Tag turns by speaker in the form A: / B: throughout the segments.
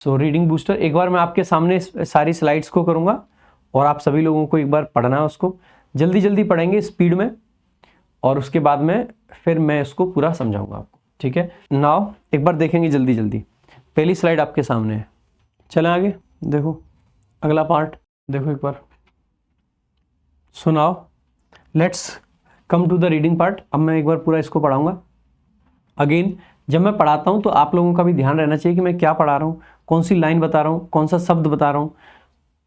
A: So reading booster एक बार मैं आपके सामने सारी स्लाइड्स को करूँगा और आप सभी लोगों को एक बार पढ़ना है, उसको जल्दी जल्दी पढ़ेंगे स्पीड में, और उसके बाद में फिर मैं इसको पूरा समझाऊंगा आपको, ठीक है। नाउ एक बार देखेंगे जल्दी जल्दी। पहली स्लाइड आपके सामने है, चलें आगे, देखो अगला पार्ट देखो एक बार। So now let's come to the reading part. अब मैं एक बार पूरा इसको पढ़ाऊंगा। अगेन जब मैं पढ़ाता हूं तो आप लोगों का भी ध्यान रहना चाहिए कि मैं क्या पढ़ा रहा हूं, कौन सी लाइन बता रहा हूं, कौन सा शब्द बता रहा हूं।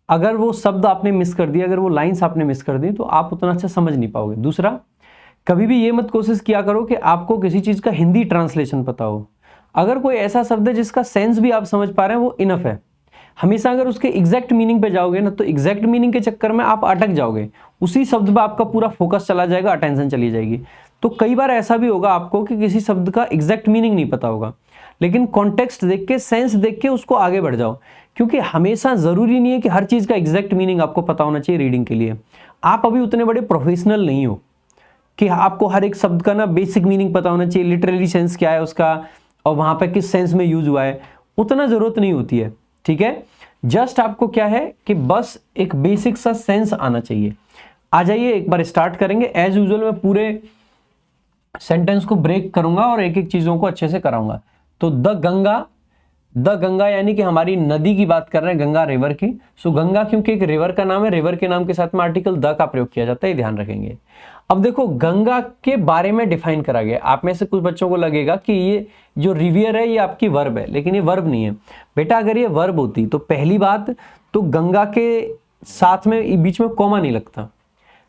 A: अगर वो शब्द आपने मिस कर दिया, अगर वो लाइन्स आपने मिस कर दी, तो आप उतना अच्छा समझ नहीं पाओगे। दूसरा, कभी भी ये मत कोशिश किया करो कि आपको किसी चीज़ का हिंदी ट्रांसलेशन पता हो। अगर कोई ऐसा शब्द है जिसका सेंस भी आप समझ पा रहे हैं, वो इनफ है। हमेशा अगर उसके एग्जैक्ट मीनिंग पे जाओगे ना, तो एग्जैक्ट मीनिंग के चक्कर में आप अटक जाओगे, उसी शब्द पे आपका पूरा फोकस चला जाएगा, अटेंशन चली जाएगी। तो कई बार ऐसा भी होगा आपको कि किसी शब्द का एग्जैक्ट मीनिंग नहीं पता होगा, लेकिन कॉन्टेक्स्ट देख के, सेंस देख के उसको आगे बढ़ जाओ, क्योंकि हमेशा जरूरी नहीं है कि हर चीज़ का एग्जैक्ट मीनिंग आपको पता होना चाहिए रीडिंग के लिए। आप अभी उतने बड़े प्रोफेशनल नहीं हो कि आपको हर एक शब्द का ना बेसिक मीनिंग पता होना चाहिए, लिटरली सेंस क्या है उसका और वहां पे किस सेंस में यूज हुआ है, उतना जरूरत नहीं होती है, ठीक है। जस्ट आपको क्या है कि बस एक बेसिक सा सेंस आना चाहिए। आ जाइए एक बार स्टार्ट करेंगे। एज यूजुअल मैं पूरे सेंटेंस को ब्रेक करूंगा और एक एक चीजों को अच्छे से कराऊंगा। तो द गंगा यानी कि हमारी नदी की बात कर रहे हैं, गंगा रिवर की। सो गंगा क्योंकि एक रिवर का नाम है, रिवर के नाम के साथ में आर्टिकल द का प्रयोग किया जाता है, ध्यान रखेंगे। अब देखो गंगा के बारे में डिफाइन करा गया। आप में से कुछ बच्चों को लगेगा कि ये जो रिवियर है ये आपकी वर्ब है, लेकिन ये वर्ब नहीं है बेटा। अगर ये वर्ब होती तो पहली बात तो गंगा के साथ में बीच में कॉमा नहीं लगता,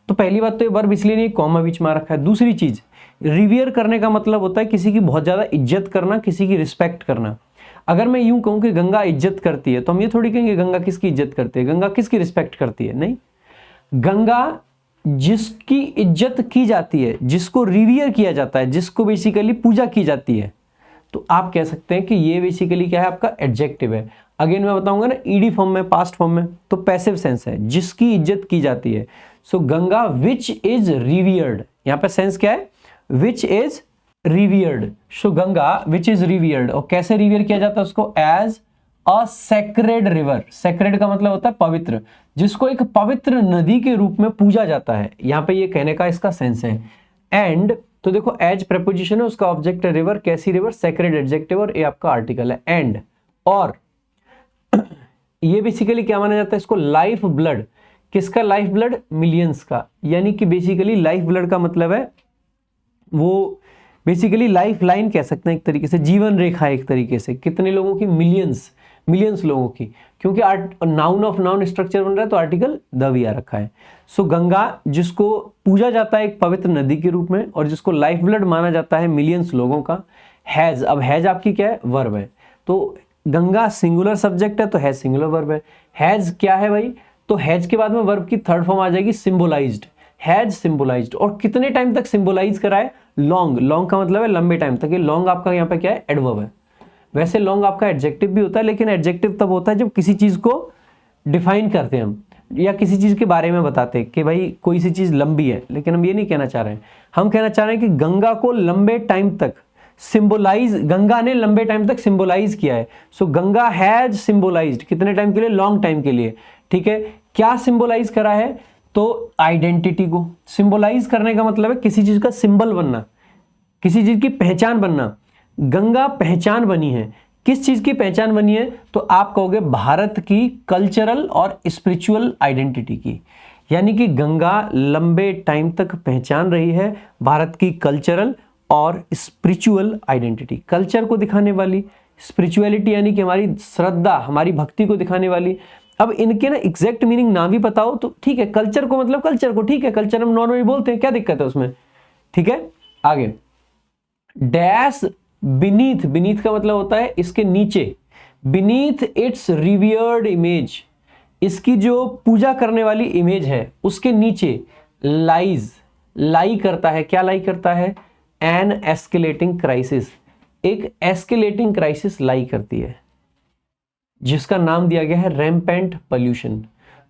A: तो पहली बात तो ये वर्ब इसलिए नहीं कॉमा बीच में रखा है। दूसरी चीज, रिवियर करने का मतलब होता है किसी की बहुत ज्यादा इज्जत करना, किसी की रिस्पेक्ट करना। अगर मैं यूं कहूं कि गंगा इज्जत करती है, तो हम ये थोड़ी कहेंगे गंगा किसकी इज्जत करती है, गंगा किसकी रिस्पेक्ट करती है, नहीं। गंगा जिसकी इज्जत की जाती है, जिसको रिवियर किया जाता है, जिसको बेसिकली पूजा की जाती है, तो आप कह सकते हैं कि ये बेसिकली क्या है, आपका एडजेक्टिव है। अगेन मैं बताऊंगा ना, ईडी फॉर्म में, पास्ट फॉर्म में, तो पैसिव सेंस है, जिसकी इज्जत की जाती है। So Ganga which is revered, यहां पे सेंस क्या है, which is revered. So Ganga which is revered, और कैसे रिवियर किया जाता है उसको, as a sacred river. Sacred का मतलब होता है पवित्र, जिसको एक पवित्र नदी के रूप में पूजा जाता है, यहां पे ये कहने का इसका सेंस है। एंड तो देखो एज प्रेपोजिशन है, उसका ऑब्जेक्ट है रिवर, कैसी रिवर, सेक्रेड एडजेक्टिव, और ये आपका आर्टिकल है एंड। और ये बेसिकली क्या माना जाता है इसको, लाइफ ब्लड। किसका लाइफ ब्लड, मिलियंस का। यानी कि बेसिकली लाइफ ब्लड का मतलब है वो बेसिकली लाइफ लाइन कह सकते हैं एक तरीके से, जीवन रेखा एक तरीके से। कितने लोगों की, मिलियंस लोगों की, क्योंकि नाउन ऑफ नाउन स्ट्रक्चर बन रहा है तो आर्टिकल द भी आ रखा है। सो गंगा जिसको पूजा जाता है एक पवित्र नदी के रूप में, और जिसको लाइफ ब्लड माना जाता है मिलियंस लोगों का। हैज, अब हैज आपकी क्या है, वर्ब है। तो गंगा सिंगुलर सब्जेक्ट है तो हैज सिंगुलर वर्ब है। हैज क्या है भाई, तो हैज के बाद में वर्ब की थर्ड फॉर्म आ जाएगी सिंबोलाइज्ड। हैज सिंबोलाइज्ड, और कितने टाइम तक सिंबोलाइज करा है, लॉन्ग। लॉन्ग का मतलब है लंबे टाइम तक। ये लॉन्ग आपका यहाँ पे क्या है, एडवर्ब है। वैसे लॉन्ग आपका एडजेक्टिव भी होता है, लेकिन एडजेक्टिव तब होता है जब किसी चीज को डिफाइन करते हैं हम, या किसी चीज के बारे में बताते हैं कि भाई कोई सी चीज लंबी है। लेकिन हम ये नहीं कहना चाह रहे हैं, हम कहना चाह रहे हैं कि गंगा को लंबे टाइम तक सिंबोलाइज, गंगा ने लंबे टाइम तक सिंबोलाइज किया है। सो गंगा हैज सिंबोलाइज्ड, कितने टाइम के लिए, लॉन्ग टाइम के लिए, ठीक है। क्या सिंबोलाइज करा है, तो आइडेंटिटी को। सिंबोलाइज करने का मतलब है किसी चीज का सिंबल बनना, किसी चीज की पहचान बनना। गंगा पहचान बनी है, किस चीज की पहचान बनी है, तो आप कहोगे भारत की कल्चरल और स्पिरिचुअल आइडेंटिटी की। यानी कि गंगा लंबे टाइम तक पहचान रही है भारत की कल्चरल और स्पिरिचुअल आइडेंटिटी। कल्चर को दिखाने वाली, स्पिरिचुअलिटी यानी कि हमारी श्रद्धा, हमारी भक्ति को दिखाने वाली। अब इनके ना एग्जैक्ट मीनिंग ना भी पता हो तो ठीक है, कल्चर को मतलब कल्चर को, ठीक है, कल्चर हम नॉर्मली बोलते हैं, क्या दिक्कत है उसमें, ठीक है। आगे, डैश बीनीथ, बीनीथ का मतलब होता है इसके नीचे, बीनीथ इट्स रिवियर्ड इमेज, इसकी जो पूजा करने वाली इमेज है उसके नीचे लाइज, लाई करता है, क्या लाई करता है, एन एस्केलेटिंग क्राइसिस, एक एस्केलेटिंग क्राइसिस लाई करती है, जिसका नाम दिया गया है रैम्पेंट पॉल्यूशन।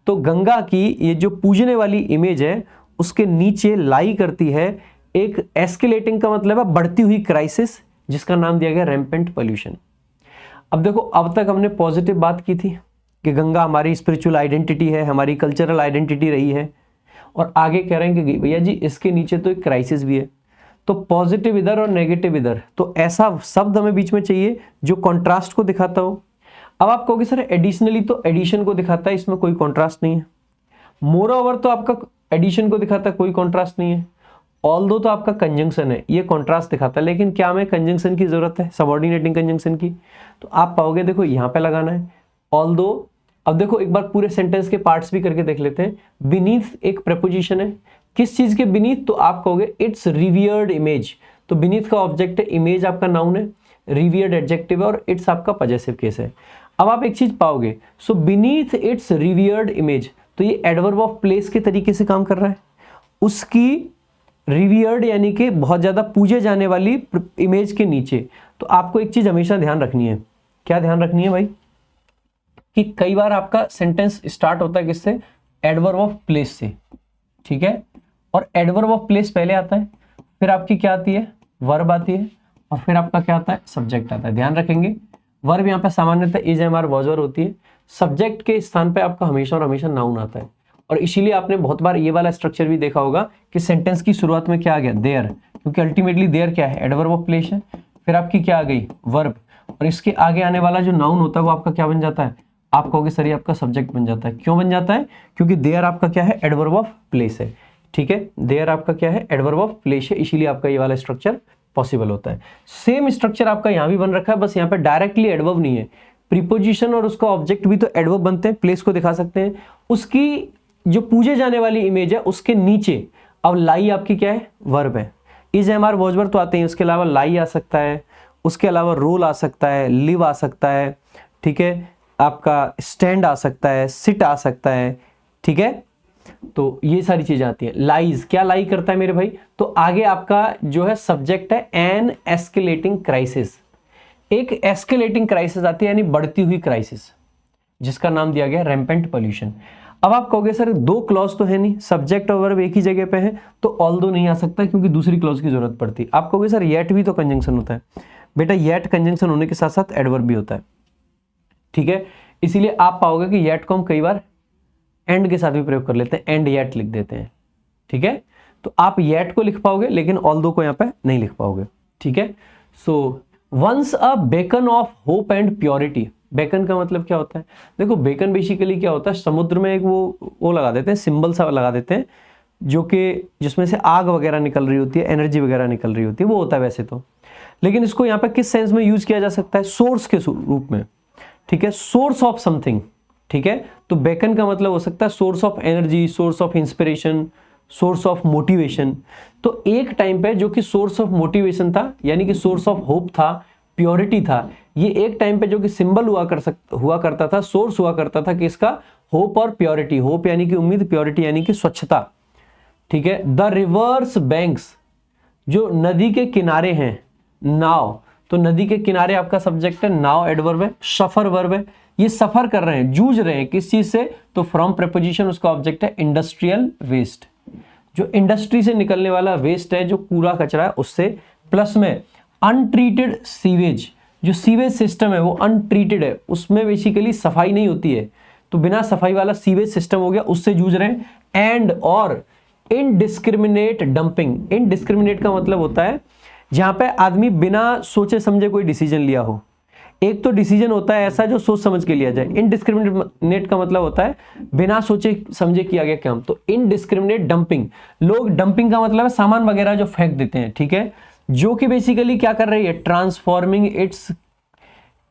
A: तो गंगा की ये जो पूजने वाली इमेज है उसके नीचे लाई करती है एक एस्केलेटिंग का मतलब है बढ़ती हुई क्राइसिस, जिसका नाम दिया गया रैम्पेंट पॉल्यूशन। अब देखो, अब तक हमने पॉजिटिव बात की थी कि गंगा हमारी स्पिरिचुअल आइडेंटिटी है, हमारी कल्चरल आइडेंटिटी रही है, और आगे कह रहे हैं कि भैया जी इसके नीचे तो एक क्राइसिस भी है, तो पॉजिटिव इधर और नेगेटिव इधर, तो ऐसा शब्द हमें बीच में चाहिए जो कॉन्ट्रास्ट को दिखाता हो। अब आप कहोगे सर एडिशनली, तो एडिशन को दिखाता है, इसमें कोई कॉन्ट्रास्ट नहीं है। मोर ओवर तो आपका एडिशन को दिखाता है, कोई कॉन्ट्रास्ट नहीं है। ऑल्दो तो आपका कंजंक्शन है, ये कॉन्ट्रास्ट दिखाता है, लेकिन क्या हमें कंजंक्शन की जरूरत है, सबऑर्डिनेटिंग कंजंक्शन की? तो आप पाओगे देखो यहाँ पे लगाना है ऑल्दो। अब देखो एक बार पूरे सेंटेंस के पार्ट्स भी करके देख लेते हैं। बीनीथ एक प्रेपोजिशन है, किस चीज के बीनीथ? तो आप कहोगे इट्स रिवियर्ड इमेज, तो बीनीथ का ऑब्जेक्ट है, इमेज आपका नाउन है, रिवियर्ड एडजेक्टिव है, और इट्स आपका पजेसिव केस है। अब आप एक चीज पाओगे, सो बीनीथ इट्स रिवियर्ड इमेज, तो ये एडवर्ब ऑफ प्लेस के तरीके से काम कर रहा है। उसकी रिवियर्ड यानी कि बहुत ज्यादा पूजे जाने वाली इमेज के नीचे, तो आपको एक चीज हमेशा ध्यान रखनी है। क्या ध्यान रखनी है भाई? कि कई बार आपका सेंटेंस स्टार्ट होता है किससे? एडवर्ब ऑफ प्लेस से, ठीक है, और एडवर्ब ऑफ प्लेस पहले आता है, फिर आपकी क्या आती है? वर्ब आती है, और फिर आपका क्या आता है? सब्जेक्ट आता है। ध्यान रखेंगे, वर्ब यहाँ पे सामान्यतः is am are was were होती है, सब्जेक्ट के स्थान पे आपका हमेशा और हमेशा नाउन आता है। और इसीलिए आपने बहुत बार ये वाला स्ट्रक्चर भी देखा होगा कि सेंटेंस की शुरुआत में क्या आ गया? देयर, क्योंकि अल्टीमेटली देयर क्या है? एडवर्ब ऑफ प्लेस है। फिर आपकी क्या आ गई? वर्ब, और इसके आगे आने वाला जो नाउन होता है वो आपका क्या बन जाता है? आप कहोगे सर ये आपका सब्जेक्ट बन जाता है। क्यों बन जाता है? क्योंकि देयर आपका क्या है? एडवर्ब ऑफ प्लेस है, ठीक है, देयर आपका क्या है? एडवर्ब ऑफ प्लेस है, इसीलिए आपका ये वाला स्ट्रक्चर पॉसिबल होता है। सेम स्ट्रक्चर आपका यहाँ भी बन रखा है, बस यहाँ पे डायरेक्टली एडवर्ब नहीं है, प्रीपोजिशन और उसका ऑब्जेक्ट भी तो एडवर्ब बनते हैं, प्लेस को दिखा सकते हैं। उसकी जो पूजे जाने वाली इमेज है उसके नीचे अब लाई आपकी क्या है? वर्ब है। Is am are was were तो आते हैं, उसके अलावा लाई आ सकता है, उसके अलावा रोल आ सकता है, लिव आ सकता है, ठीक है, आपका स्टैंड आ सकता है, सिट आ सकता है, ठीक है, तो ये सारी चीजें आती है। लाइज, क्या लाई करता है मेरे भाई? तो आगे आपका जो है सब्जेक्ट है एन एस्केलेटिंग क्राइसिस, एक एस्केलेटिंग क्राइसिस आती है यानी बढ़ती हुई क्राइसिस, जिसका नाम दिया गया रैम्पेंट पॉल्यूशन। अब आप कहोगे सर दो क्लॉज तो है नहीं, सब्जेक्ट और वर्ब एक ही जगह पे है, तो ऑल्दो नहीं आ सकता क्योंकि दूसरी क्लॉज की जरूरत पड़ती। आप कहोगे सर येट भी तो कंजंक्शन होता है। बेटा येट कंजंक्शन होने के साथ साथ एडवर्ब भी होता है, ठीक है, इसीलिए आप पाओगे कि येट को हम कई बार एंड के साथ भी प्रयोग कर लेते हैं, एंड येट लिख देते हैं, ठीक है, तो आप येट को लिख पाओगे लेकिन ऑल्दो को यहाँ पे नहीं लिख पाओगे, ठीक है। So once a beacon of hope and purity, beacon का मतलब क्या होता है? देखो बेकन बेसिकली क्या होता है, समुद्र में एक वो लगा देते हैं, सिंबल सा लगा देते हैं, जो कि जिसमें से आग वगैरह निकल रही होती है, एनर्जी वगैरह निकल रही होती है, वो होता है वैसे तो, लेकिन इसको यहाँ पे किस सेंस में यूज किया जा सकता है? सोर्स के रूप में, ठीक है, सोर्स ऑफ समथिंग, ठीक है, तो बेकन का मतलब हो सकता है source of energy, source of inspiration, source of motivation. तो एक टाइम पे जो कि सोर्स ऑफ मोटिवेशन था, यानी कि सोर्स ऑफ होप था, प्योरिटी था, ये एक टाइम पे जो कि सिंबल हुआ करता था, सोर्स हुआ करता था कि इसका होप और प्योरिटी, होप यानी कि उम्मीद, प्योरिटी यानी कि स्वच्छता, ठीक है। द रिवर्स बैंक्स, जो नदी के किनारे हैं, नाव, तो नदी के किनारे आपका सब्जेक्ट है, नाव एडवर्ब है, सफर वर्ब है, ये सफर कर रहे हैं, जूझ रहे हैं किस चीज से? तो फ्रॉम प्रेपोजिशन उसका ऑब्जेक्ट है इंडस्ट्रियल वेस्ट, जो इंडस्ट्री से निकलने वाला वेस्ट है, जो कूड़ा कचरा है उससे, प्लस में अनट्रीटेड सीवेज, जो सीवेज सिस्टम है वो अनट्रीटेड है, उसमें बेसिकली सफाई नहीं होती है, तो बिना सफाई वाला सीवेज सिस्टम हो गया, उससे जूझ रहे हैं। एंड और इनडिस्क्रिमिनेट डंपिंग, इनडिस्क्रिमिनेट का मतलब होता है जहां पे आदमी बिना सोचे समझे कोई डिसीजन लिया हो। एक तो डिसीजन होता है ऐसा जो सोच समझ के लिया जाए, इनडिस्क्रिमिनेट का मतलब होता है बिना सोचे समझे किया गया काम, तो इनडिस्क्रिमिनेट डंपिंग, लोग डंपिंग का मतलब है सामान वगैरह जो फेंक देते हैं, ठीक है, जो कि बेसिकली क्या कर रही है? Transforming its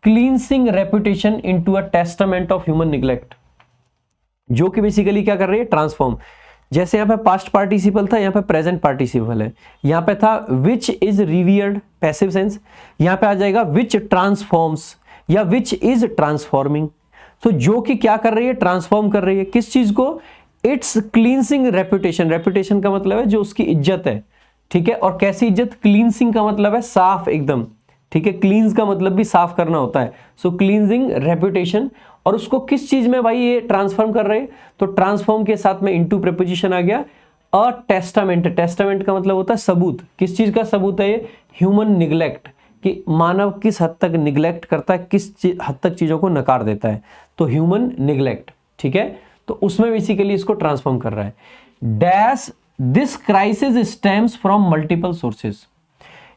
A: cleansing reputation into a testament of human neglect, जो कि बेसिकली क्या कर रही है? ट्रांसफॉर्म। जैसे यहाँ पे पास्ट पार्टिसिपल था, यहाँ पे प्रेजेंट पार्टिसिपल है, यहाँ पे था विच इज रिवियर्ड पैसिव सेंस, यहाँ पे आ जाएगा विच ट्रांसफॉर्म्स या विच इज ट्रांसफॉर्मिंग, तो जो कि क्या कर रही है? ट्रांसफॉर्म कर रही है किस चीज को? इट्स क्लींसिंग रेपुटेशन, रेपुटेशन का मतलब है जो उसकी इज्जत है, ठीक है, और कैसी इज्जत? क्लींसिंग का मतलब है साफ एकदम, ठीक है, क्लींस का मतलब भी साफ करना होता है, सो क्लींजिंग रेपुटेशन, और उसको किस चीज में भाई ये ट्रांसफॉर्म कर रहे हैं? तो ट्रांसफॉर्म के साथ में इनटू प्रीपोजिशन आ गया अ टेस्टामेंट, टेस्टामेंट का मतलब होता है सबूत, किस चीज का सबूत है ये? ह्यूमन निग्लेक्ट, कि मानव किस हद तक निग्लेक्ट करता है, किस हद तक चीजों को नकार देता है, तो ह्यूमन निग्लेक्ट, ठीक है। तो उसमें बेसिकली इसको ट्रांसफॉर्म कर रहा है। Dash this crisis stems from multiple sources.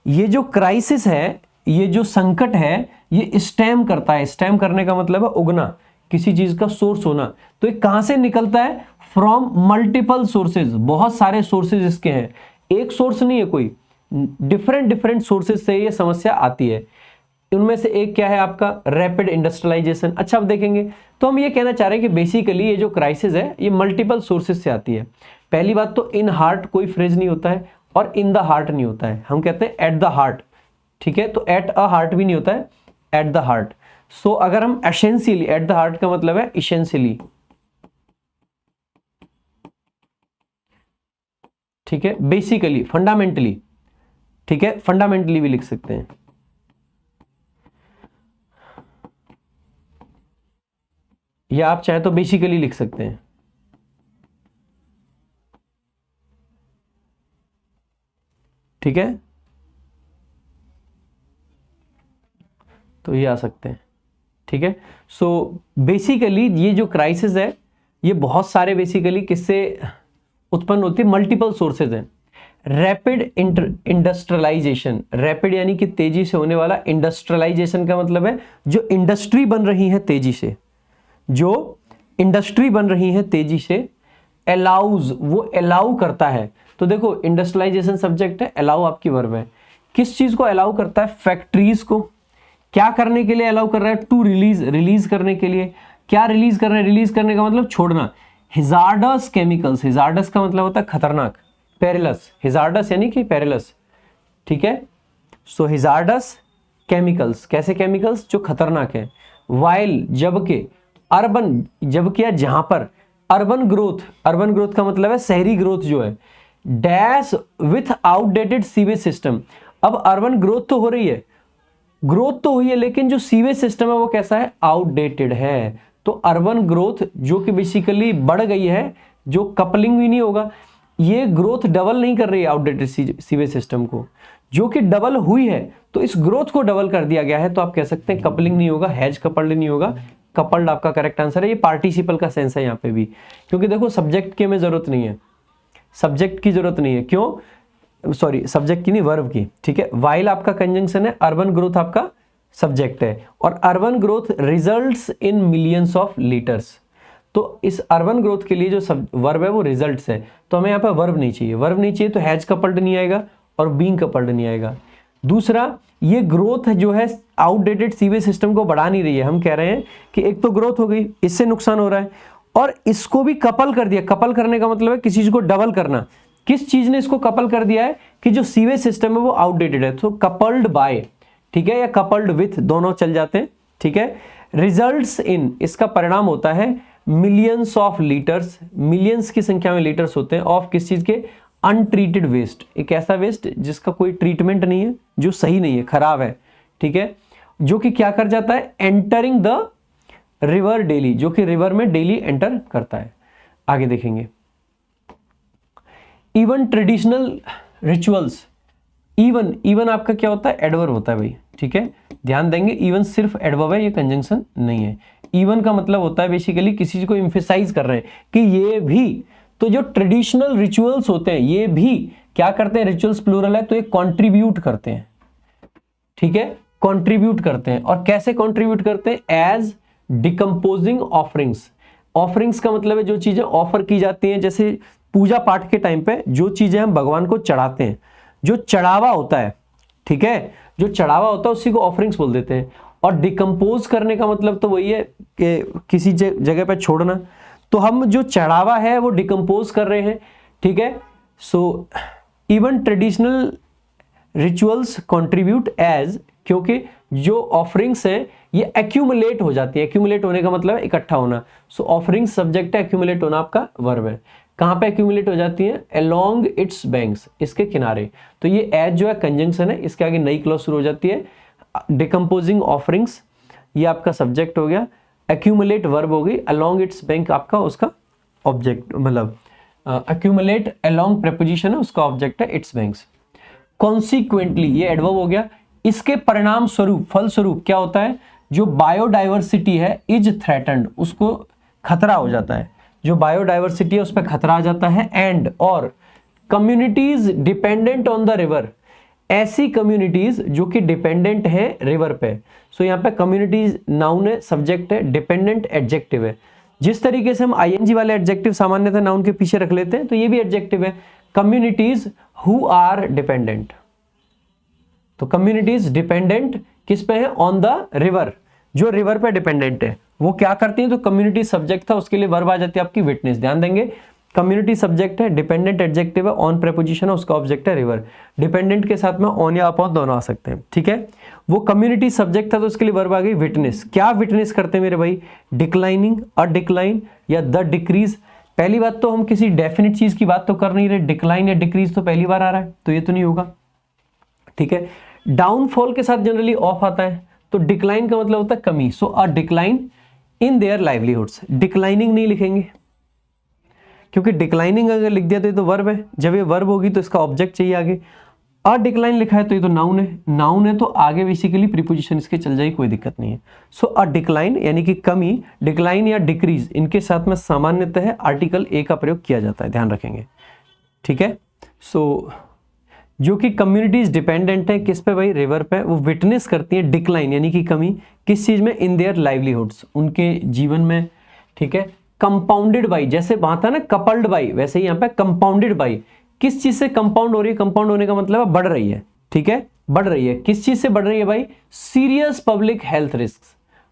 A: ये जो क्राइसिस है, ये जो संकट है, ये स्टेम करता है। स्टेम करने का मतलब है उगना, किसी चीज का सोर्स होना। तो ये कहां से निकलता है? फ्रॉम मल्टीपल सोर्सेज, बहुत सारे सोर्सेज इसके हैं, एक सोर्स नहीं है कोई, डिफरेंट डिफरेंट सोर्सेज से ये समस्या आती है। उनमें से एक क्या है आपका? Rapid industrialisation. अच्छा, अब देखेंगे तो हम ये कहना चाह रहे हैं कि बेसिकली ये जो क्राइसिस है ये मल्टीपल सोर्सेज से आती है। पहली बात तो इन हार्ट कोई फ्रेज नहीं होता है और इन द हार्ट नहीं होता है, हम कहते हैं एट द हार्ट, ठीक है। तो एट अ हार्ट भी नहीं होता है, एट द हार्ट। सो अगर हम एसेंशियली, एट द हार्ट का मतलब है इसेंशियली, ठीक है, बेसिकली, फंडामेंटली, ठीक है, फंडामेंटली भी लिख सकते हैं, या आप चाहे तो बेसिकली लिख सकते हैं, ठीक है। तो ये आ सकते हैं, ठीक है। सो बेसिकली ये जो क्राइसिस है ये बहुत सारे बेसिकली किससे उत्पन्न होती है? मल्टीपल सोर्सेज हैं। रैपिड इंडस्ट्रियलाइजेशन, रैपिड यानी कि तेजी से होने वाला, इंडस्ट्रियलाइजेशन का मतलब है जो इंडस्ट्री बन रही है तेजी से, जो इंडस्ट्री बन रही है तेजी से, अलाउज, वो अलाउ करता है। तो देखो इंडस्ट्रियलाइजेशन सब्जेक्ट है, अलाउ आपकी वर्ब है। किस चीज को अलाउ करता है? फैक्ट्रीज को। क्या करने के लिए अलाउ कर रहा है? टू रिलीज, रिलीज करने के लिए। क्या रिलीज कर रहे हैं? रिलीज करने का मतलब छोड़ना। हिजार्डस केमिकल्स, हिजार्डस का मतलब होता है खतरनाक, पेरिलस, हिजार्डस यानी कि पेरिलस, ठीक है। सो हिजार्डस केमिकल्स, कैसे केमिकल्स? जो खतरनाक है। वाइल, जबकि, अर्बन, जबकि या जहां पर, अर्बन ग्रोथ, अर्बन ग्रोथ का मतलब है शहरी ग्रोथ जो है, dash with outdated sewage system. अब अर्बन ग्रोथ तो हो रही है, ग्रोथ तो हुई है, लेकिन जो सीवेज सिस्टम है वो कैसा है? आउटडेटेड है। तो अर्बन ग्रोथ जो कि बेसिकली बढ़ गई है, जो कपलिंग भी नहीं होगा, ये ग्रोथ डबल नहीं कर रही है आउटडेटेड सीवेज सिस्टम को, जो कि डबल हुई है तो इस ग्रोथ को डबल कर दिया गया है। तो आप कह सकते हैं कपलिंग नहीं होगा, हैज कपल्ड नहीं होगा, कपल्ड आपका करेक्ट आंसर है। ये पार्टिसिपल का सेंस है यहाँ पे भी, क्योंकि देखो सब्जेक्ट की हमें जरूरत नहीं है, सब्जेक्ट की जरूरत नहीं है। क्यों? सॉरी, सब्जेक्ट की नहीं, वर्ब की, ठीक है। वाइल आपका कंजंक्शन है, अर्बन ग्रोथ आपका सब्जेक्ट है, और urban growth results in millions of litres. तो इस अर्बन ग्रोथ के लिए जो वर्ब है वो रिजल्ट्स है, तो हमें यहाँ पर वर्ब नहीं चाहिए, वर्ब नहीं चाहिए तो हैज कपल्ड नहीं आएगा और बीइंग कपल्ड नहीं आएगा। दूसरा, ये ग्रोथ जो है आउटडेटेड सीवेज सिस्टम को बढ़ा नहीं रही है। हम कह रहे हैं कि एक तो ग्रोथ हो गई, इससे नुकसान हो रहा है, और इसको भी कपल कर दिया। कपल करने का मतलब है किसी चीज को डबल करना। किस चीज ने इसको कपल कर दिया है? कि जो सीवेज सिस्टम है वो आउटडेटेड है, तो कपल्ड बाय, ठीक है, या कपल्ड विथ, दोनों चल जाते हैं, ठीक है। रिजल्ट्स इन, इसका परिणाम होता है मिलियंस ऑफ लीटर्स, मिलियंस की संख्या में लीटर्स होते हैं, ऑफ किस चीज के? अनट्रीटेड वेस्ट, एक ऐसा वेस्ट जिसका कोई ट्रीटमेंट नहीं है, जो सही नहीं है, खराब है, ठीक है, जो कि क्या कर जाता है? एंटरिंग द रिवर डेली, जो कि रिवर में डेली एंटर करता है। आगे देखेंगे, even traditional rituals, even, even आपका क्या होता है? एडवर्ब होता है भाई, ठीक है, ध्यान देंगे। इवन सिर्फ एडवर्ब है, ये कंजंक्शन नहीं है। इवन का मतलब होता है बेसिकली किसी चीज को एम्फेसाइज कर रहे हैं कि ये भी, तो जो ट्रेडिशनल रिचुअल्स होते हैं ये भी क्या करते हैं? रिचुअल्स प्लूरल है तो ये कंट्रीब्यूट करते हैं, ठीक है, कंट्रीब्यूट करते हैं। और कैसे कंट्रीब्यूट करते हैं? As decomposing offerings. ऑफरिंग्स का मतलब है जो चीजें ऑफर की जाती हैं, जैसे पूजा पाठ के टाइम पे जो चीजें हम भगवान को चढ़ाते हैं, जो चढ़ावा होता है, ठीक है, जो चढ़ावा होता है उसी को ऑफरिंग्स बोल देते हैं। और डिकम्पोज करने का मतलब तो वही है कि किसी जगह पे छोड़ना। तो हम जो चढ़ावा है वो डिकम्पोज कर रहे हैं, ठीक है। So even traditional rituals contribute as, क्योंकि जो ऑफरिंग्स हैं ये एक्यूमुलेट हो जाती है। एक्यूमुलेट होने का मतलब है इकट्ठा होना। सो ऑफरिंग्स सब्जेक्ट है, एक्यूमुलेट होना आपका वर्ब है। कहां पे एक्यूमुलेट हो जाती है? अलोंग इट्स बैंक्स, इसके किनारे। तो ये एज जो है कंजंक्शन है, इसके आगे नई क्लॉज शुरू हो जाती है। डिकम्पोजिंग ऑफरिंग्स ये आपका सब्जेक्ट हो गया, एक्यूमुलेट वर्ब हो गई, अलोंग इट्स बैंक आपका उसका ऑब्जेक्ट, मतलब एक्यूमुलेट अलोंग प्रेपोजिशन है, उसका ऑब्जेक्ट है इट्स बैंक्स। कॉन्सिक्वेंटली ये एडवर्ब हो गया। इसके परिणाम स्वरूप, फल स्वरूप क्या होता है, जो बायोडाइवर्सिटी है इज थ्रेटन्ड, उसको खतरा हो जाता है, जो बायोडाइवर्सिटी है उस पर खतरा आ जाता है। एंड और communities dependent on the river, ऐसी कम्युनिटीज जो कि डिपेंडेंट है रिवर पे। सो यहाँ पे कम्युनिटीज नाउन है, सब्जेक्ट है, डिपेंडेंट एडजेक्टिव है। जिस तरीके से हम आईएनजी वाले एडजेक्टिव सामान्यतः नाउन के पीछे रख लेते हैं, तो ये भी एडजेक्टिव है, कम्युनिटीज हु आर डिपेंडेंट। तो कम्युनिटीज डिपेंडेंट किस पे है, ऑन द रिवर, जो रिवर पे डिपेंडेंट है वो क्या करती है, तो कम्युनिटी सब्जेक्ट था, उसके लिए वर्ब आ जाती है आपकी विटनेस। ध्यान देंगे, कम्युनिटी सब्जेक्ट है, डिपेंडेंट एडजेक्टिव है, ऑन प्रेपोजिशन है, उसका ऑब्जेक्ट है रिवर। डिपेंडेंट के साथ में ऑन या अपॉन दोनों आ सकते हैं, ठीक है। वो कम्युनिटी सब्जेक्ट था तो उसके लिए वर्ब आ गई विटनेस। क्या विटनेस करते हैं मेरे भाई, डिक्लाइनिंग, अ डिक्लाइन या द डिक्रीज। पहली बात तो हम किसी डेफिनेट चीज की बात तो कर नहीं रहे, डिक्लाइन या डिक्रीज तो पहली बार आ रहा है, तो ये तो नहीं होगा, ठीक है। डाउनफॉल के साथ जनरली ऑफ आता है, तो डिक्लाइन का मतलब होता है कमी। So a decline in their livelihoods, declining नहीं लिखेंगे क्योंकि डिक्लाइनिंग अगर लिख दिया तो ये तो वर्ब है, जब ये वर्ब होगी तो इसका ऑब्जेक्ट चाहिए आगे। अ डिक्लाइन लिखा है तो ये तो नाउन है, नाउन है तो आगे बेसिकली प्रीपोजिशन इसके चल जाएगी, कोई दिक्कत नहीं है। सो अ डिक्लाइन यानी कि कमी, डिक्लाइन या डिक्रीज, इनके साथ में सामान्यतः आर्टिकल ए का प्रयोग किया जाता है, ध्यान रखेंगे, ठीक है। सो जो कि कम्युनिटीज डिपेंडेंट है किस पे भाई, रिवर पे, वो विटनेस करती है डिक्लाइन यानी कि कमी, किस चीज में, इन देयर लाइवलीहुड्स, उनके जीवन में, ठीक है। कंपाउंडेड बाई, जैसे वहां था ना कपल्ड बाई, वैसे ही यहाँ पे कंपाउंडेड बाई, किस चीज से कंपाउंड हो रही है, कंपाउंड होने का मतलब है बढ़ रही है, ठीक है, बढ़ रही है। किस चीज से बढ़ रही है भाई, सीरियस पब्लिक हेल्थ रिस्क,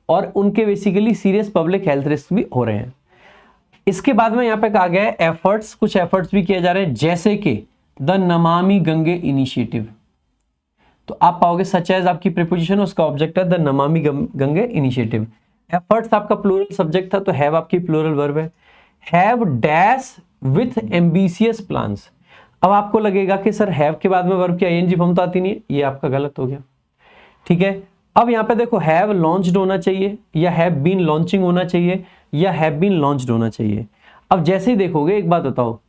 A: और उनके basically serious public health risk भी हो रहे हैं। इसके बाद में यहाँ पे कहा गया है एफर्ट्स, कुछ एफर्ट्स भी किए जा रहे हैं, जैसे कि द नमामि गंगे इनिशिएटिव। तो आप पाओगे सच एज आपकी प्रीपोजिशन, उसका ऑब्जेक्ट है the Namami Gange initiative. Efforts आपका प्लूरल सब्जेक्ट था, तो हैव आपकी प्लूरल वर्ब है। Have dash with ambitious plans. अब आपको लगेगा कि सर हैव के बाद में वर्ब की आईएनजी फॉर्म तो आती नहीं है, ये आपका गलत हो गया, ठीक है। अब यहाँ पे देखो हैव लॉन्च्ड होना चाहिए, या हैव बीन लॉन्चिंग होना चाहिए, या हैव बीन लॉन्च्ड होना चाहिए। अब जैसे ही देखोगे, एक बात बताओ,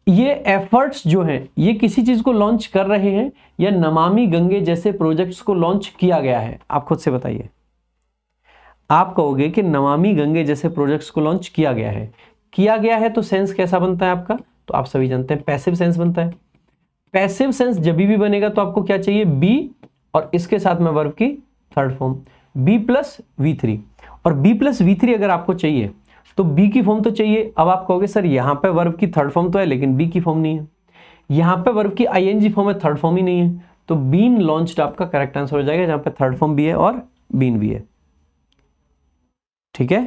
A: ये एफर्ट्स जो हैं ये किसी चीज को लॉन्च कर रहे हैं या नमामि गंगे जैसे प्रोजेक्ट्स को लॉन्च किया गया है, आप खुद से बताइए। आप कहोगे कि नमामि गंगे जैसे प्रोजेक्ट्स को लॉन्च किया गया है, किया गया है तो सेंस कैसा बनता है आपका, तो आप सभी जानते हैं पैसिव सेंस बनता है। पैसिव सेंस जब भी बनेगा तो आपको क्या चाहिए, बी, और इसके साथ में वर्ब की third form B plus V3, और बी प्लस V3 अगर आपको चाहिए तो बी की फॉर्म तो चाहिए। अब आप कहोगे सर यहाँ पे वर्ब की थर्ड फॉर्म तो है लेकिन बी की फॉर्म नहीं है, यहाँ पे वर्ब की आईएनजी फॉर्म है, थर्ड फॉर्म ही नहीं है, तो बीन लॉन्च्ड आपका करेक्ट आंसर हो जाएगा, जहां पे थर्ड फॉर्म भी है और बीन भी है, ठीक है।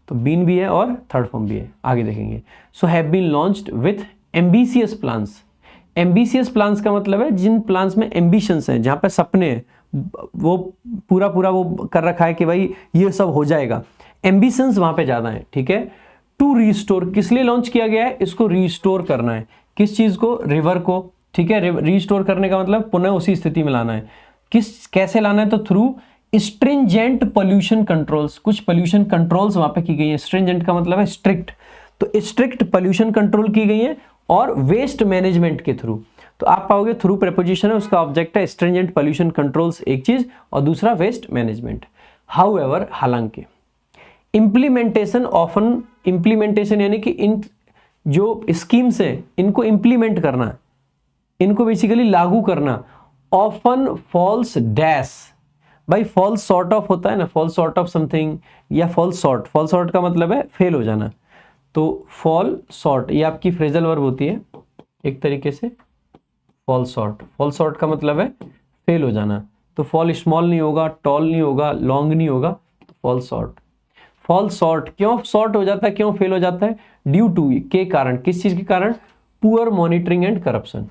A: तो बीन भी है और थर्ड फॉर्म भी है, आगे देखेंगे। So have been launched with ambitious plans. Ambitious plans का मतलब है जिन प्लान्स में एम्बिशंस हैं, जहां पे सपने हैं, वो पूरा पूरा वो कर रखा है कि भाई ये सब हो जाएगा, एम्बिशंस वहां पे ज्यादा है, ठीक है। टू रिस्टोर, किस लिए लॉन्च किया गया है, इसको रिस्टोर करना है, किस चीज को, रिवर को, ठीक है। रिस्टोर करने का मतलब पुनः उसी स्थिति में लाना है। कैसे लाना है, तो थ्रू स्ट्रिंजेंट पोल्यूशन कंट्रोल्स, कुछ पोल्यूशन कंट्रोल्स वहां पे की गई है। स्ट्रिंजेंट का मतलब है स्ट्रिक्ट, तो स्ट्रिक्ट पोल्यूशन कंट्रोल की गई है, और वेस्ट मैनेजमेंट के थ्रू। तो आप पाओगे थ्रू प्रेपोजिशन है, उसका ऑब्जेक्ट है स्ट्रिंजेंट पोल्यूशन कंट्रोल्स एक चीज, और दूसरा वेस्ट मैनेजमेंट। हाउएवर, हालांकि, इंप्लीमेंटेशन ऑफन, इंप्लीमेंटेशन यानी कि इन जो स्कीम्स है इनको इंप्लीमेंट करना, इनको बेसिकली लागू करना, ऑफन फॉल्स डैश। भाई फॉल्स सॉर्ट ऑफ होता है ना, फॉल्स सॉर्ट ऑफ समथिंग, या फॉल्स सॉर्ट, फॉल्स सॉर्ट का मतलब है फेल हो जाना, तो फॉल सॉर्ट ये आपकी फ्रेजल वर्ब होती है एक तरीके से। फॉल्स सॉर्ट, फॉल्स सॉर्ट का मतलब है फेल हो जाना, तो फॉल स्मॉल नहीं होगा, टॉल नहीं होगा, लॉन्ग नहीं होगा, तो फॉल्स सॉर्ट। फॉल्स सॉर्ट क्यों सॉर्ट हो जाता है, क्यों फेल हो जाता है, ड्यू टू, के कारण, किस चीज के कारण, poor monitoring and corruption.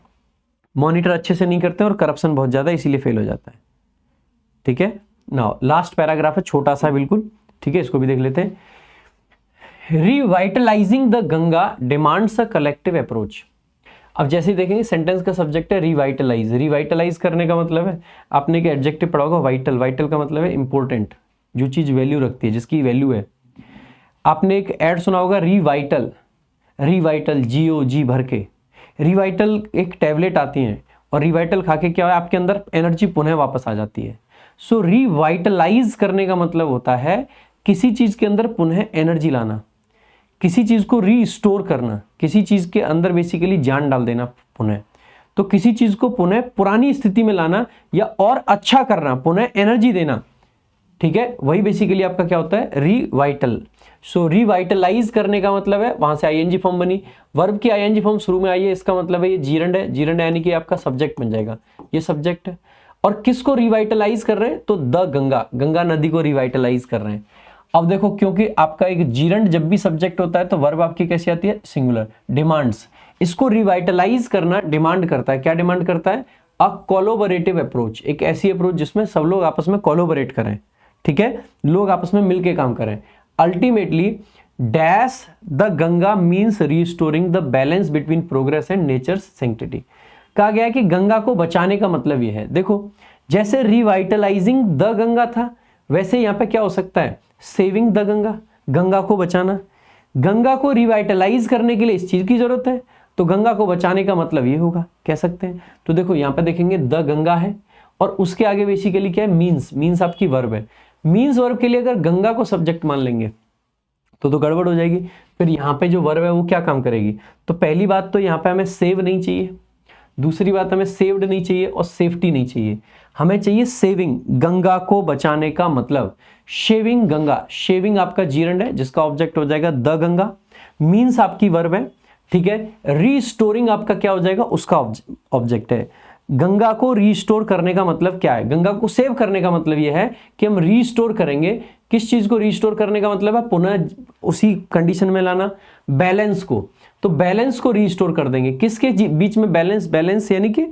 A: Monitor अच्छे से नहीं करते और करप्शन बहुत ज्यादा, इसीलिए फेल हो जाता है, ठीक है। नाउ लास्ट पैराग्राफ है, छोटा सा बिल्कुल, ठीक है, इसको भी देख लेते हैं। Revitalising the Ganga demands a collective approach. अब जैसे ही देखेंगे सेंटेंस का सब्जेक्ट है रिवाइटलाइज। रिवाइटलाइज करने का मतलब है, आपने एक एडजेक्टिव पढ़ा होगा वाइटल, वाइटल का मतलब है इंपॉर्टेंट, जो चीज वैल्यू रखती है, जिसकी वैल्यू है। आपने एक ऐड सुना होगा रिवाइटल, रिवाइटल, GOG भर के। रिवाइटल एक टैबलेट आती है, और रिवाइटल खा के क्या है, आपके अंदर एनर्जी पुनः वापस आ जाती है। सो रिवाइटलाइज करने का मतलब होता है किसी चीज के अंदर पुनः एनर्जी लाना, किसी चीज को रीस्टोर करना, किसी चीज के अंदर बेसिकली जान डाल देना पुनः। तो किसी चीज को पुनः पुरानी स्थिति में लाना या और अच्छा करना, पुनः एनर्जी देना, ठीक है, वही बेसिकली आपका क्या होता है, रिवाइटल। सो रिवाइटलाइज करने का मतलब है, वहां से आईएनजी फॉर्म बनी, वर्ब की आईएनजी फॉर्म शुरू में आई है, इसका मतलब है ये जीरंड है, जीरंड यानी कि आपका सब्जेक्ट बन जाएगा, ये सब्जेक्ट है। और किसको रिवाइटलाइज कर रहे हैं, तो द गंगा, गंगा नदी को रिवाइटलाइज कर रहे हैं। अब देखो, क्योंकि आपका एक जीरंड जब भी सब्जेक्ट होता है तो वर्ब आपकी कैसी आती है, सिंगुलर, डिमांड्स। इसको रिवाइटलाइज करना डिमांड करता है, क्या डिमांड करता है, अ कोलैबोरेटिव अप्रोच, एक ऐसी अप्रोच जिसमें सब लोग आपस में कोलैबोरेट करें, ठीक है, लोग आपस में मिलके काम करें। Ultimately dash the Ganga means restoring the balance between progress and nature's sanctity. कहा गया है कि गंगा को बचाने का मतलब यह है, देखो जैसे रिवाइटलाइजिंग द गंगा था, वैसे यहां पे क्या हो सकता है, सेविंग द गंगा, गंगा को बचाना। गंगा को रिवाइटलाइज करने के लिए इस चीज की जरूरत है, तो गंगा को बचाने का मतलब ये होगा, कह सकते हैं। तो देखो यहां पे देखेंगे द गंगा है और उसके आगे बेसिकली क्या है, मीन्स, मीन्स आपकी वर्ब है। मीन्स वर्ब के लिए अगर गंगा को सब्जेक्ट मान लेंगे तो गड़बड़ हो जाएगी। फिर यहाँ पे जो वर्ब है वो क्या काम करेगी, तो पहली बात तो यहाँ पे हमें सेव नहीं चाहिए, दूसरी बात हमें सेव्ड नहीं चाहिए और सेफ्टी नहीं चाहिए, हमें चाहिए सेविंग, गंगा को बचाने का मतलब शेविंग गंगा। शेविंग आपका जीरंड है जिसका ऑब्जेक्ट हो जाएगा द गंगा, मीन्स आपकी वर्ब है, ठीक है, रीस्टोरिंग आपका क्या हो जाएगा, उसका ऑब्जेक्ट है। गंगा को रीस्टोर करने का मतलब क्या है, गंगा को सेव करने का मतलब यह है कि हम रीस्टोर करेंगे, किस चीज को रीस्टोर करने का मतलब है, पुनः उसी कंडीशन में लाना, बैलेंस को। तो बैलेंस को रीस्टोर कर देंगे, किसके बीच में बैलेंस, बैलेंस यानी कि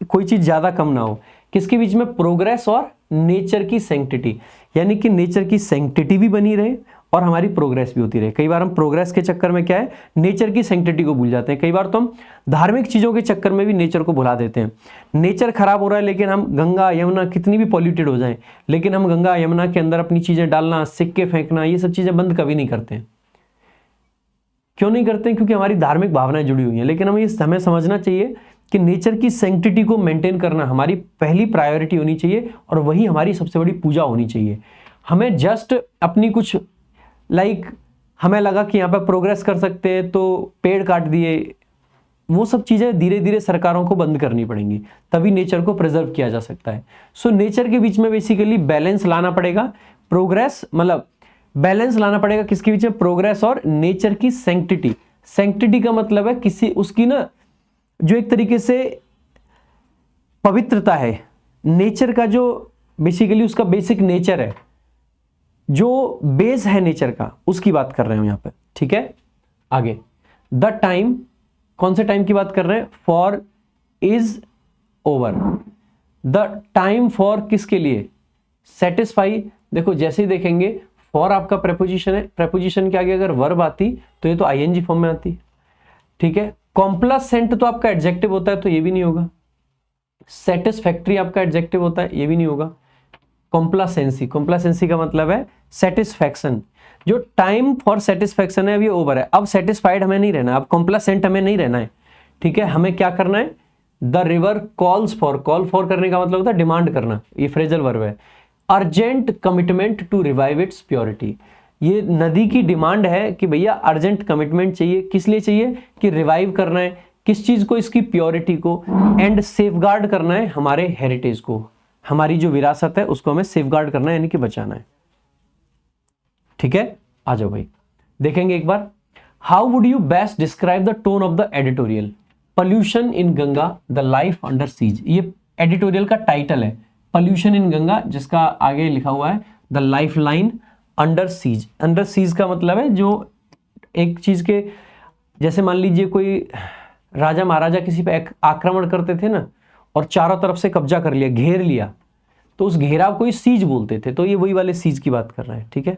A: कोई चीज ज्यादा कम ना हो, किसके बीच में, प्रोग्रेस और नेचर की सैंक्टिटी, यानी कि नेचर की सैंक्टिटी भी बनी रहे और हमारी प्रोग्रेस भी होती रहे। कई बार हम प्रोग्रेस के चक्कर में क्या है, नेचर की सैंक्टिटी को भूल जाते हैं। कई बार तो हम धार्मिक चीजों के चक्कर में भी नेचर को भुला देते हैं। नेचर खराब हो रहा है लेकिन हम गंगा यमुना कितनी भी पॉल्यूटेड हो जाए, लेकिन हम गंगा यमुना के अंदर अपनी चीजें डालना, सिक्के फेंकना, ये सब चीजें बंद कभी नहीं करते। क्यों नहीं करते, क्योंकि हमारी धार्मिक भावनाएं जुड़ी हुई हैं। लेकिन हमें समझना चाहिए कि नेचर की सैंक्टिटी को मेंटेन करना हमारी पहली प्रायोरिटी होनी चाहिए और वही हमारी सबसे बड़ी पूजा होनी चाहिए। हमें जस्ट अपनी कुछ हमें लगा कि यहाँ पर प्रोग्रेस कर सकते हैं तो पेड़ काट दिए, वो सब चीजें धीरे धीरे सरकारों को बंद करनी पड़ेंगी, तभी नेचर को प्रिजर्व किया जा सकता है। सो नेचर के बीच में बेसिकली बैलेंस लाना पड़ेगा, प्रोग्रेस मतलब बैलेंस लाना पड़ेगा किसके बीच में, प्रोग्रेस और नेचर की सैंक्टिटी। सैंक्टिटी का मतलब है किसी उसकी ना जो एक तरीके से पवित्रता है, नेचर का जो बेसिकली उसका बेसिक नेचर है, जो बेस है नेचर का, उसकी बात कर रहे हैं यहां पे, ठीक है। आगे द टाइम, कौन से टाइम की बात कर रहे हैं, for is over. The time for किसके लिए, सेटिस्फाई। देखो जैसे ही देखेंगे फॉर आपका प्रेपोजिशन है, प्रेपोजिशन के आगे अगर वर्ब आती तो ये तो आईएनजी फॉर्म में आती, ठीक है। कॉम्प्लासेंट तो आपका एडजेक्टिव होता है तो ये भी नहीं होगा। सेटिस्फैक्ट्री आपका एडजेक्टिव होता है, ये भी नहीं होगा। कॉम्प्लासेंसी, कॉम्प्लासेंसी का मतलब है सेटिस्फैक्शन। जो टाइम फॉर सेटिस्फैक्शन है अभी ओवर है, अब सेटिस्फाइड हमें नहीं रहना, अब कॉम्प्लासेंट हमें नहीं रहना है, ठीक है। हमें क्या करना है, the river calls for, call for करने का मतलब होता है डिमांड करना, ये फ्रेजल वर्ब है। Urgent commitment to revive its purity, ये नदी की डिमांड है कि भैया अर्जेंट कमिटमेंट चाहिए, किस लिए चाहिए, कि रिवाइव करना है किस चीज को, इसकी प्योरिटी को, एंड सेफगार्ड करना है हमारे हेरिटेज को, हमारी जो विरासत है उसको हमें सेफगार्ड करना है यानी कि बचाना है, ठीक है। आ जाओ भाई देखेंगे एक बार, how would you best describe the tone of the editorial, pollution in Ganga the life under siege. ये एडिटोरियल का टाइटल है, पॉल्यूशन इन गंगा, जिसका आगे लिखा हुआ है the life line under siege. Under siege का मतलब है जो एक चीज के, जैसे मान लीजिए कोई राजा महाराजा किसी पे आक्रमण करते थे ना और चारों तरफ से कब्जा कर लिया, घेर लिया, तो उस घेराव को ही सीज बोलते थे, तो ये वही वाले सीज की बात कर रहे हैं, ठीक है।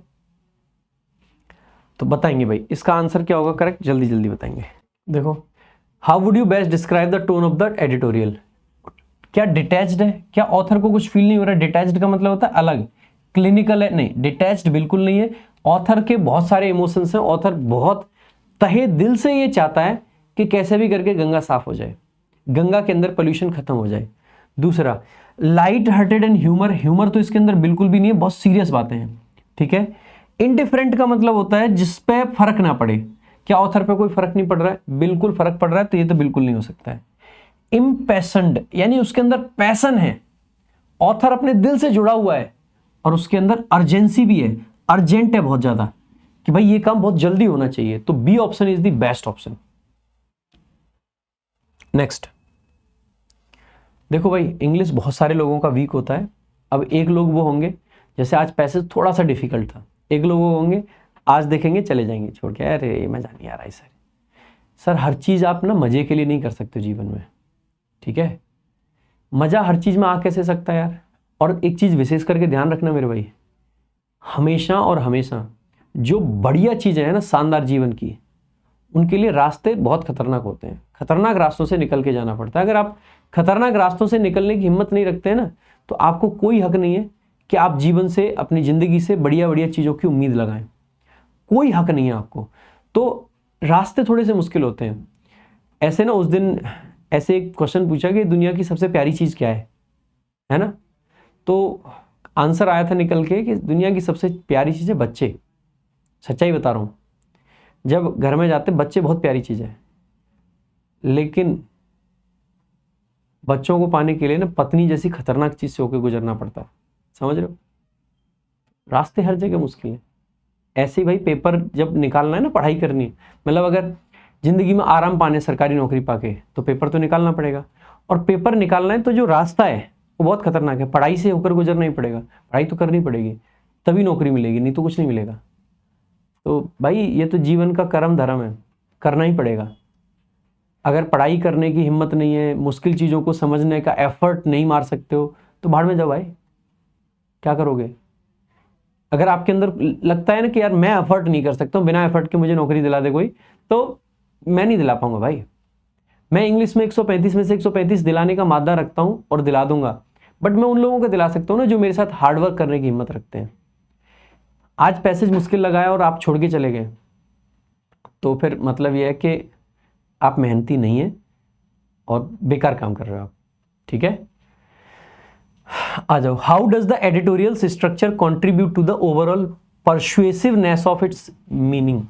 A: तो बताएंगे भाई इसका आंसर क्या होगा करेक्ट, जल्दी जल्दी बताएंगे। देखो how would you best describe the tone of the editorial, क्या डिटैच्ड है, क्या ऑथर को कुछ फील नहीं हो रहा है। डिटैच्ड का मतलब होता है अलग, क्लिनिकल है, नहीं डिटैच्ड बिल्कुल नहीं है। ऑथर के बहुत सारे इमोशंस हैं, ऑथर बहुत तहे दिल से ये चाहता है कि कैसे भी करके गंगा साफ हो जाए, गंगा के अंदर पोल्यूशन खत्म हो जाए। दूसरा, light hearted and humour, humour तो इसके अंदर बिल्कुल भी नहीं है, बहुत सीरियस बातें हैं, ठीक है। इनडिफरेंट का मतलब होता है जिस पे फर्क ना पड़े। क्या ऑथर पे कोई फर्क नहीं पड़ रहा है? बिल्कुल फर्क पड़ रहा है, तो ये तो बिल्कुल नहीं हो सकता है। इम्पैशन्ड, यानी उसके अंदर पैशन है, ऑथर अपने दिल से जुड़ा हुआ है और उसके अंदर अर्जेंसी भी है, अर्जेंट है बहुत ज्यादा कि भाई ये काम बहुत जल्दी होना चाहिए, तो B option is the best option. Next देखो भाई, इंग्लिश बहुत सारे लोगों का वीक होता है। अब एक लोग वो होंगे, जैसे आज पैसेज थोड़ा सा डिफिकल्ट था, एक लोग वो होंगे आज देखेंगे चले जाएंगे छोड़ के, अरे मजा नहीं आ रहा है सर। हर चीज आप ना मजे के लिए नहीं कर सकते जीवन में, ठीक है। मजा हर चीज में आ कैसे सकता है यार। और एक चीज विशेष करके ध्यान रखना मेरे भाई, हमेशा और हमेशा जो बढ़िया चीजें हैं ना शानदार जीवन की, उनके लिए रास्ते बहुत खतरनाक होते हैं, खतरनाक रास्तों से निकल के जाना पड़ता है। अगर आप खतरनाक रास्तों से निकलने की हिम्मत नहीं रखते हैं ना, तो आपको कोई हक नहीं है कि आप जीवन से, अपनी जिंदगी से बढ़िया बढ़िया चीजों की उम्मीद लगाएं, कोई हक नहीं है आपको। तो रास्ते थोड़े से मुश्किल होते हैं। ऐसे ना उस दिन ऐसे एक क्वेश्चन पूछा कि दुनिया की सबसे प्यारी चीज क्या है ना, तो आंसर आया था निकल के कि दुनिया की सबसे प्यारी चीज है बच्चे। सच्चाई बता रहा हूं, जब घर में जाते बच्चे बहुत प्यारी चीज है, लेकिन बच्चों को पाने के लिए ना पत्नी जैसी खतरनाक चीज से होकर गुजरना पड़ता है, समझ रहे हो। रास्ते हर जगह मुश्किल है। ऐसे ही भाई पेपर जब निकालना है ना, पढ़ाई करनी है, मतलब अगर जिंदगी में आराम पाने, सरकारी नौकरी पाके, तो पेपर तो निकालना पड़ेगा। और पेपर निकालना है तो जो रास्ता है वो बहुत खतरनाक है, पढ़ाई से होकर गुजरना ही पड़ेगा, पढ़ाई तो करनी पड़ेगी, तभी नौकरी मिलेगी, नहीं तो कुछ नहीं मिलेगा। तो भाई ये तो जीवन का कर्म धर्म है, करना ही पड़ेगा। अगर पढ़ाई करने की हिम्मत नहीं है, मुश्किल चीज़ों को समझने का एफर्ट नहीं मार सकते हो, तो भाड़ में जाओ भाई, क्या करोगे। अगर आपके अंदर लगता है ना कि यार मैं एफर्ट नहीं कर सकता हूँ, बिना एफर्ट के मुझे नौकरी दिला दे कोई, तो मैं नहीं दिला पाऊंगा भाई। मैं इंग्लिश में 135 में से 135 दिलाने का मादा रखता हूँ और दिला दूंगा, बट मैं उन लोगों को दिला सकता हूँ ना जो मेरे साथ हार्डवर्क करने की हिम्मत रखते हैं। आज पैसेज मुश्किल लगाया और आप छोड़ के चले गए, तो फिर मतलब यह है कि आप मेहनती नहीं है और बेकार काम कर रहे हो आप, ठीक है। आ जाओ, how does the editorial structure contribute to the overall persuasiveness of its meaning,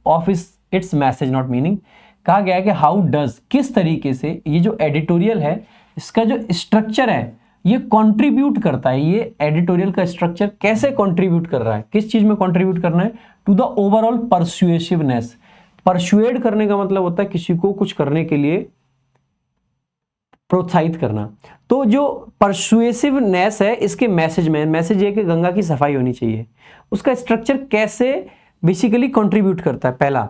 A: of its message, not meaning. कहा गया है कि हाउ डज, किस तरीके से ये जो एडिटोरियल है, इसका जो स्ट्रक्चर है, ये कंट्रीब्यूट करता है। ये एडिटोरियल का स्ट्रक्चर कैसे कंट्रीब्यूट कर रहा है, किस चीज में कंट्रीब्यूट करना है, टू द ओवरऑल परसुएसिवनेस। परसुएड करने का मतलब होता है किसी को कुछ करने के लिए प्रोत्साहित करना। तो जो परसुएसिवनेस है इसके मैसेज में, मैसेज ये कि गंगा की सफाई होनी चाहिए, उसका स्ट्रक्चर कैसे बेसिकली कंट्रीब्यूट करता है। पहला,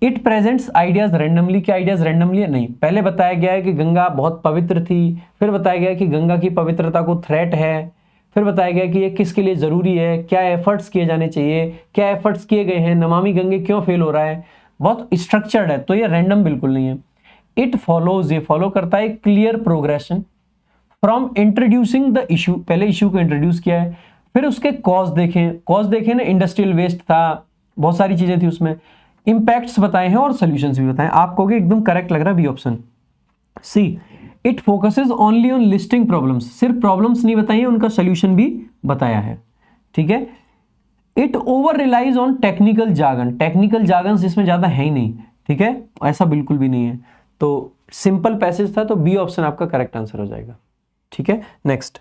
A: इट प्रेजेंट्स आइडियाज रैंडमली। क्या आइडियाज रैंडमली है? नहीं। पहले बताया गया है कि गंगा बहुत पवित्र थी, फिर बताया गया कि गंगा की पवित्रता को थ्रेट है, फिर बताया गया कि ये किसके लिए जरूरी है, क्या एफर्ट्स किए जाने चाहिए, क्या एफर्ट्स किए गए हैं, नमामि गंगे क्यों फेल हो रहा है, बहुत स्ट्रक्चर्ड है। तो ये रैंडम बिल्कुल नहीं है। इट फॉलोज, ये फॉलो करता है clear progression from introducing the issue, पहले इशू को इंट्रोड्यूस किया है, फिर उसके कॉज देखें ना, इंडस्ट्रियल वेस्ट था, बहुत सारी चीजें थी उसमें, इंपैक्ट्स बताए हैं और सॉल्यूशंस भी बताए। आप कहोगे एकदम करेक्ट लग रहा है B option. C, it focuses only on listing problems, सिर्फ प्रॉब्लम्स नहीं बताई है, उनका सॉल्यूशन भी बताया है, ठीक है। It over relies on technical jargon, technical jargon इसमें ज्यादा है ही नहीं, ठीक है, ऐसा बिल्कुल भी नहीं है। तो सिंपल पैसेज था, तो बी ऑप्शन आपका करेक्ट आंसर हो जाएगा, ठीक है। नेक्स्ट,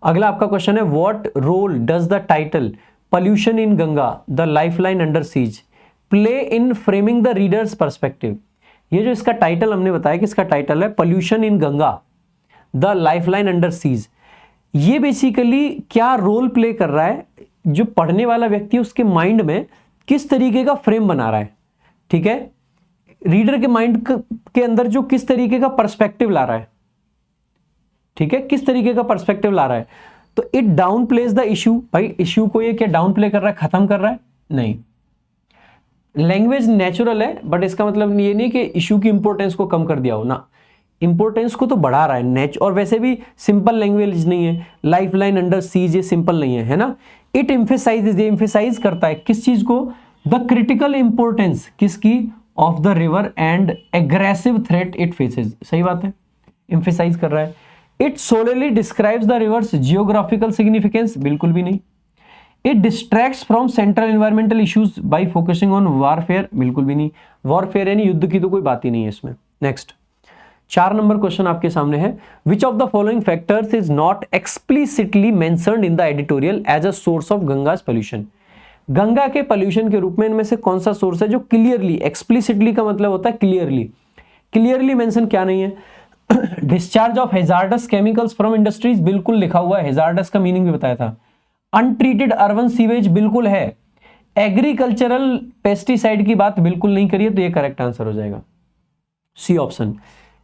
A: अगला आपका क्वेश्चन है, what role does the title pollution in Ganga the lifeline under siege play in framing the reader's perspective. ये जो इसका टाइटल हमने बताया कि इसका टाइटल है pollution in Ganga the lifeline under siege, ये बेसिकली क्या रोल प्ले कर रहा है, जो पढ़ने वाला व्यक्ति है उसके माइंड में किस तरीके का फ्रेम बना रहा है, ठीक है, रीडर के माइंड के अंदर जो किस तरीके का पर्सपेक्टिव ला रहा है, ठीक है, किस तरीके का पर्सपेक्टिव ला रहा है। तो it down place the issue, भाई इश्यू को ये क्या डाउन प्ले कर रहा है, खत्म कर रहा है? नहीं। लैंग्वेज नेचुरल है, बट इसका मतलब ये नहीं कि इश्यू की इंपॉर्टेंस को कम कर दिया हो ना, इंपॉर्टेंस को तो बढ़ा रहा है और वैसे भी सिंपल लैंग्वेज नहीं है, लाइफ लाइन अंडर सीज ये सिंपल नहीं है ना। इट एम्फेसाइज, ये एम्फेसाइज करता है किस चीज को, द क्रिटिकल इंपॉर्टेंस किसकी, of the river and aggressive threat it faces. सही बात है, एम्फेसाइज कर रहा है। It solely describes the reverse geographical significance, बिल्कुल भी नहीं। It distracts from central environmental issues by focusing on warfare, बिल्कुल भी नहीं। वॉरफेयर यानी युद्ध की तो कोई बात ही नहीं है इसमें। नेक्स्ट 4 नंबर क्वेश्चन आपके सामने है, which of the following factors is not explicitly mentioned in the editorial as a source of Ganga's pollution. Ganga के पोल्यूशन के रूप में इनमें से कौन सा सोर्स है जो क्लियरली, एक्सप्लिसिटली का मतलब होता है क्लियरली, क्लियरली मेंशन क्या नहीं है। Discharge of hazardous chemicals from industries, बिल्कुल लिखा हुआ है, हेजार्डस का मीनिंग भी बताया था। अनट्रीटेड अर्बन सीवेज, बिल्कुल है। एग्रीकल्चरल पेस्टिसाइड की बात बिल्कुल नहीं करिए, तो ये करेक्ट आंसर हो जाएगा C option.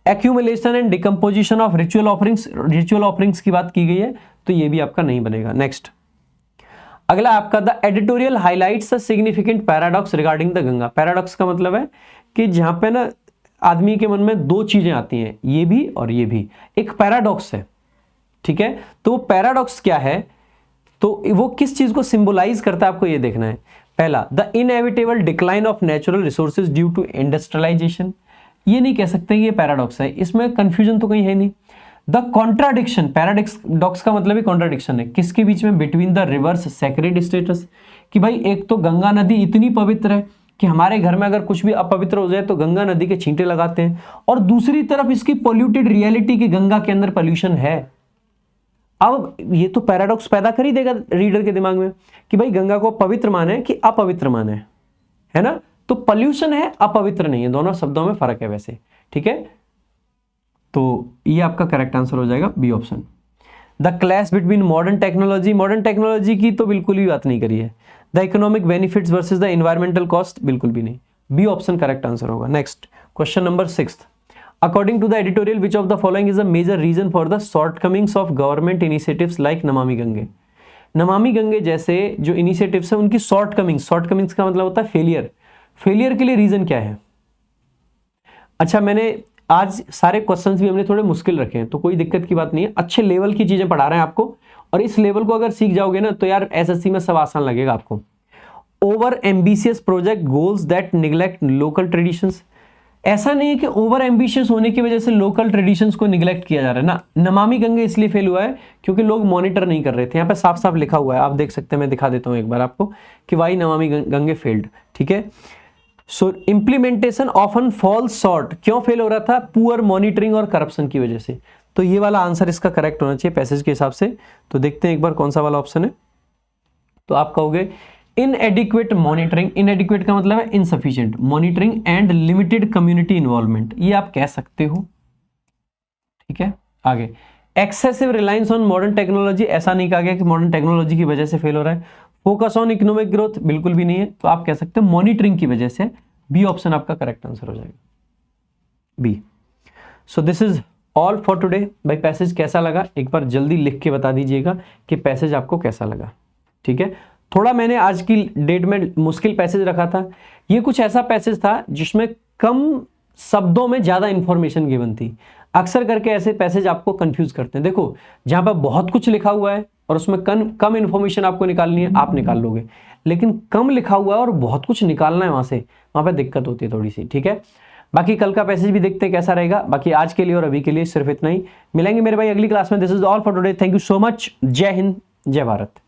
A: Accumulation and decomposition of ritual offerings, ritual offerings की बात की गई है, तो ये भी आपका नहीं बनेगा। नेक्स्ट अगला आपका, the editorial highlights the significant paradox regarding the Ganga. Paradox का मतलब है कि जहां पे ना आदमी के मन में दो चीजें आती हैं, ये भी और ये भी, एक पैराडॉक्स है, ठीक है। तो पैराडॉक्स क्या है, तो वो किस चीज को सिंबलाइज करता है आपको ये देखना है। पहला, the inevitable decline of natural resources due to industrialisation, ये नहीं कह सकते ये पैराडॉक्स है, इसमें कंफ्यूजन तो कहीं है नहीं। द कॉन्ट्राडिक्शन, पैराडॉक्स का मतलब ही कॉन्ट्राडिक्शन है, किसके बीच में, between the reverse sacred status, कि भाई एक तो गंगा नदी इतनी पवित्र है कि हमारे घर में अगर कुछ भी अपवित्र हो जाए तो गंगा नदी के छींटे लगाते हैं, और दूसरी तरफ इसकी पोल्यूटेड रियलिटी की गंगा के अंदर पोल्यूशन है। अब ये तो पैराडॉक्स पैदा कर ही देगा रीडर के दिमाग में कि भाई गंगा को पवित्र माने कि अपवित्र माने, है ना। तो पोल्यूशन है, अपवित्र नहीं है, दोनों शब्दों में फर्क है वैसे, ठीक है। तो ये आपका करेक्ट आंसर हो जाएगा B option. The clash between modern technology, modern technology की तो बिल्कुल भी बात नहीं करी है। The economic benefits versus the environmental cost, बिल्कुल भी नहीं, बी ऑप्शन करेक्ट आंसर होगा। Next question number 6, according to the editorial which of the following is a major reason for the shortcomings of government initiatives like Namami Gange. Namami Gange जैसे जो initiatives है उनकी shortcomings का मतलब होता है फेलियर, फेलियर के लिए रीजन क्या है। अच्छा, मैंने आज सारे क्वेश्चंस भी हमने थोड़े मुश्किल रखे हैं, तो कोई दिक्कत की बात नहीं है, अच्छे लेवल की चीजें पढ़ा रहे हैं आपको, और इस लेवल को अगर सीख जाओगे ना तो यार एसएससी में सब आसान लगेगा आपको। Over ambitious project goals that neglect local traditions, ऐसा नहीं है कि ओवर एम्बिशियस होने की वजह से लोकल ट्रेडिशंस को निग्लेक्ट किया जा रहा है ना। नमामि गंगे इसलिए फेल हुआ है क्योंकि लोग मॉनिटर नहीं कर रहे थे, यहाँ पे साफ साफ लिखा हुआ है, आप देख सकते हैं, मैं दिखा देता हूँ एक बार आपको कि वाई नमामि गंगे फेल्ड, ठीक है। So implementation often falls short, क्यों फेल हो रहा था, पुअर मॉनिटरिंग और करप्शन की वजह से। तो ये वाला आंसर इसका करेक्ट होना चाहिए पैसेज के हिसाब से। तो देखते हैं एक बार कौन सा वाला ऑप्शन है। तो आप कहोगे इनएडिक्वेट मॉनिटरिंग, इनएडिक्वेट का मतलब है insufficient monitoring and limited community involvement, ये आप कह सकते हो, ठीक है। आगे excessive reliance on modern technology, ऐसा नहीं कहा गया कि मॉडर्न टेक्नोलॉजी की वजह से फेल हो रहा है। फोकस ऑन इकोनॉमिक ग्रोथ, बिल्कुल भी नहीं है, तो आप कह सकते हो मॉनिटरिंग की वजह से। बी ऑप्शन आपका करेक्ट आंसर हो जाएगा, B. So this is all for today. भाई पैसेज कैसा लगा एक बार जल्दी लिख के बता दीजिएगा कि पैसेज आपको कैसा लगा, ठीक है। थोड़ा मैंने आज की डेट में मुश्किल पैसेज रखा था, ये कुछ ऐसा पैसेज था जिसमें कम शब्दों में ज्यादा इंफॉर्मेशन गिवन थी। अक्सर करके ऐसे पैसेज आपको कंफ्यूज करते हैं। देखो जहां पर बहुत कुछ लिखा हुआ है और उसमें कम इंफॉर्मेशन आपको निकालनी है, आप निकाल लोगे, लेकिन कम लिखा हुआ है और बहुत कुछ निकालना है वहां पे दिक्कत होती है थोड़ी सी, ठीक है। बाकी कल का पैसेज भी देखते हैं कैसा रहेगा। बाकी आज के लिए और अभी के लिए सिर्फ इतना ही, मिलेंगे मेरे भाई अगली क्लास में। This is all for today, thank you so much, जय हिंद, जय भारत।